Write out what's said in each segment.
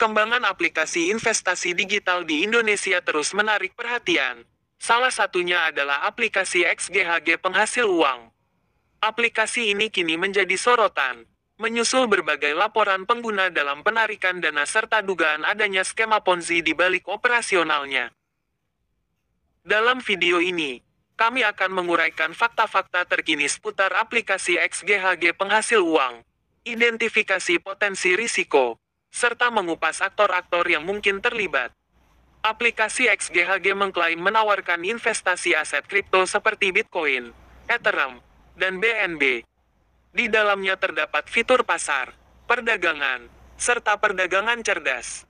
Perkembangan aplikasi investasi digital di Indonesia terus menarik perhatian. Salah satunya adalah aplikasi XGHG Penghasil Uang. Aplikasi ini kini menjadi sorotan, menyusul berbagai laporan pengguna dalam penarikan dana serta dugaan adanya skema Ponzi di balik operasionalnya. Dalam video ini, kami akan menguraikan fakta-fakta terkini seputar aplikasi XGHG Penghasil Uang, identifikasi potensi risiko, serta mengupas aktor-aktor yang mungkin terlibat. Aplikasi XGHG mengklaim menawarkan investasi aset kripto seperti Bitcoin, Ethereum, dan BNB. Di dalamnya terdapat fitur pasar, perdagangan, serta perdagangan cerdas.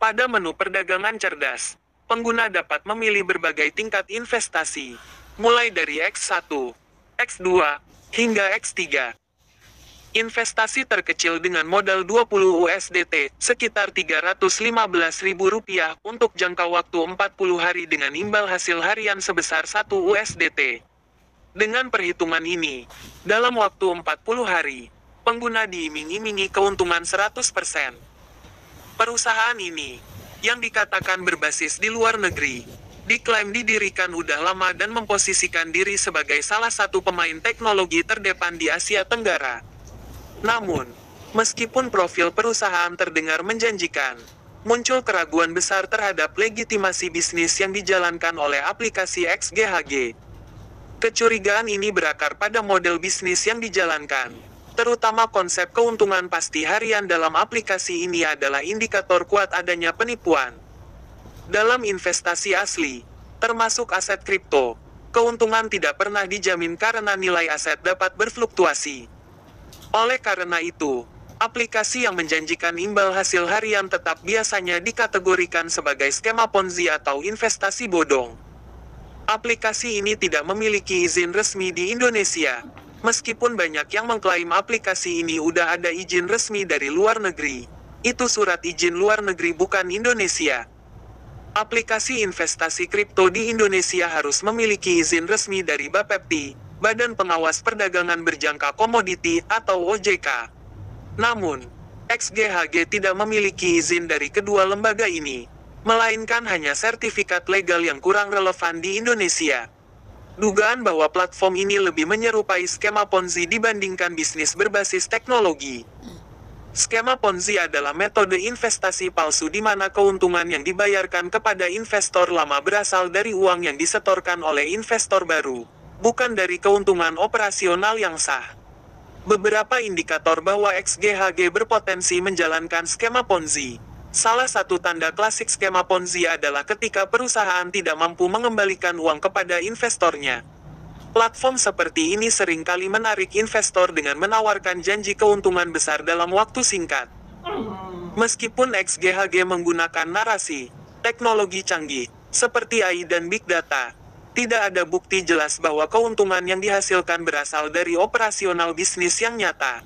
Pada menu perdagangan cerdas, pengguna dapat memilih berbagai tingkat investasi, mulai dari X1, X2, hingga X3. Investasi terkecil dengan modal 20 USDT, sekitar Rp315.000 untuk jangka waktu 40 hari dengan imbal hasil harian sebesar 1 USDT. Dengan perhitungan ini, dalam waktu 40 hari, pengguna diiming-imingi keuntungan 100%. Perusahaan ini, yang dikatakan berbasis di luar negeri, diklaim didirikan udah lama dan memposisikan diri sebagai salah satu pemain teknologi terdepan di Asia Tenggara. Namun, meskipun profil perusahaan terdengar menjanjikan, muncul keraguan besar terhadap legitimasi bisnis yang dijalankan oleh aplikasi XGHG. Kecurigaan ini berakar pada model bisnis yang dijalankan, terutama konsep keuntungan pasti harian dalam aplikasi ini adalah indikator kuat adanya penipuan. Dalam investasi asli, termasuk aset kripto, keuntungan tidak pernah dijamin karena nilai aset dapat berfluktuasi. Oleh karena itu, aplikasi yang menjanjikan imbal hasil harian tetap biasanya dikategorikan sebagai skema Ponzi atau investasi bodong. Aplikasi ini tidak memiliki izin resmi di Indonesia, meskipun banyak yang mengklaim aplikasi ini udah ada izin resmi dari luar negeri. Itu surat izin luar negeri bukan Indonesia. Aplikasi investasi kripto di Indonesia harus memiliki izin resmi dari Bapepti, Badan Pengawas Perdagangan Berjangka Komoditi atau OJK. Namun, XGHG tidak memiliki izin dari kedua lembaga ini, melainkan hanya sertifikat legal yang kurang relevan di Indonesia. Dugaan bahwa platform ini lebih menyerupai skema Ponzi dibandingkan bisnis berbasis teknologi. Skema Ponzi adalah metode investasi palsu di mana keuntungan yang dibayarkan kepada investor lama berasal dari uang yang disetorkan oleh investor baru, bukan dari keuntungan operasional yang sah. Beberapa indikator bahwa XGHG berpotensi menjalankan skema Ponzi. Salah satu tanda klasik skema Ponzi adalah ketika perusahaan tidak mampu mengembalikan uang kepada investornya. Platform seperti ini seringkali menarik investor dengan menawarkan janji keuntungan besar dalam waktu singkat. Meskipun XGHG menggunakan narasi, teknologi canggih, seperti AI dan Big Data, tidak ada bukti jelas bahwa keuntungan yang dihasilkan berasal dari operasional bisnis yang nyata.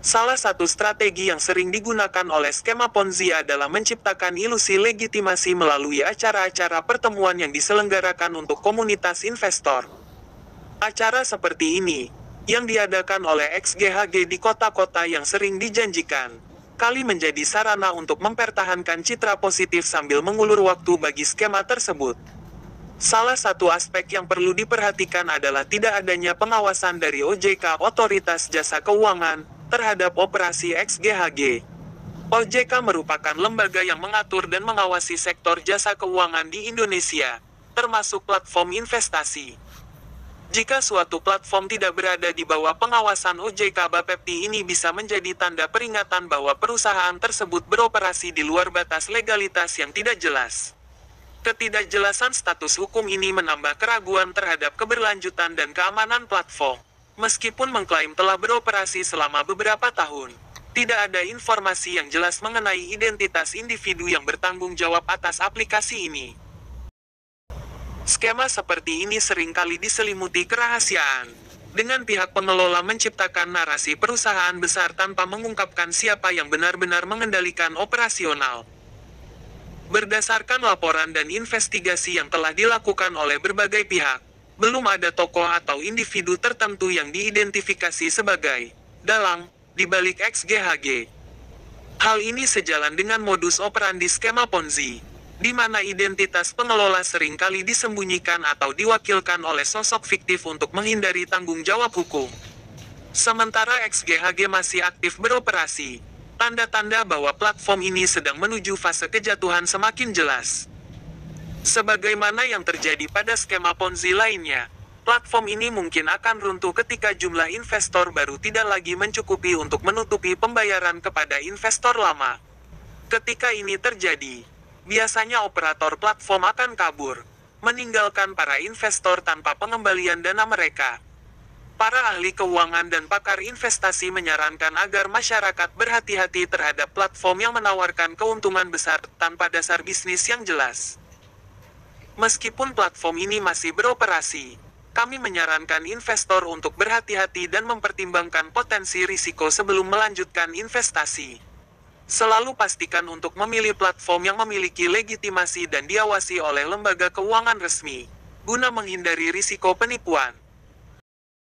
Salah satu strategi yang sering digunakan oleh skema Ponzi adalah menciptakan ilusi legitimasi melalui acara-acara pertemuan yang diselenggarakan untuk komunitas investor. Acara seperti ini, yang diadakan oleh XGHG di kota-kota yang sering dijanjikan, kali menjadi sarana untuk mempertahankan citra positif sambil mengulur waktu bagi skema tersebut. Salah satu aspek yang perlu diperhatikan adalah tidak adanya pengawasan dari OJK Otoritas Jasa Keuangan terhadap operasi XGHG. OJK merupakan lembaga yang mengatur dan mengawasi sektor jasa keuangan di Indonesia, termasuk platform investasi. Jika suatu platform tidak berada di bawah pengawasan OJK Bapepti, ini bisa menjadi tanda peringatan bahwa perusahaan tersebut beroperasi di luar batas legalitas yang tidak jelas. Ketidakjelasan status hukum ini menambah keraguan terhadap keberlanjutan dan keamanan platform. Meskipun mengklaim telah beroperasi selama beberapa tahun, tidak ada informasi yang jelas mengenai identitas individu yang bertanggung jawab atas aplikasi ini. Skema seperti ini seringkali diselimuti kerahasiaan, dengan pihak pengelola menciptakan narasi perusahaan besar tanpa mengungkapkan siapa yang benar-benar mengendalikan operasional. Berdasarkan laporan dan investigasi yang telah dilakukan oleh berbagai pihak, belum ada tokoh atau individu tertentu yang diidentifikasi sebagai dalang di balik XGHG. Hal ini sejalan dengan modus operandi skema Ponzi, di mana identitas pengelola seringkali disembunyikan atau diwakilkan oleh sosok fiktif untuk menghindari tanggung jawab hukum. Sementara XGHG masih aktif beroperasi, tanda-tanda bahwa platform ini sedang menuju fase kejatuhan semakin jelas. Sebagaimana yang terjadi pada skema Ponzi lainnya, platform ini mungkin akan runtuh ketika jumlah investor baru tidak lagi mencukupi untuk menutupi pembayaran kepada investor lama. Ketika ini terjadi, biasanya operator platform akan kabur, meninggalkan para investor tanpa pengembalian dana mereka. Para ahli keuangan dan pakar investasi menyarankan agar masyarakat berhati-hati terhadap platform yang menawarkan keuntungan besar tanpa dasar bisnis yang jelas. Meskipun platform ini masih beroperasi, kami menyarankan investor untuk berhati-hati dan mempertimbangkan potensi risiko sebelum melanjutkan investasi. Selalu pastikan untuk memilih platform yang memiliki legitimasi dan diawasi oleh lembaga keuangan resmi, guna menghindari risiko penipuan.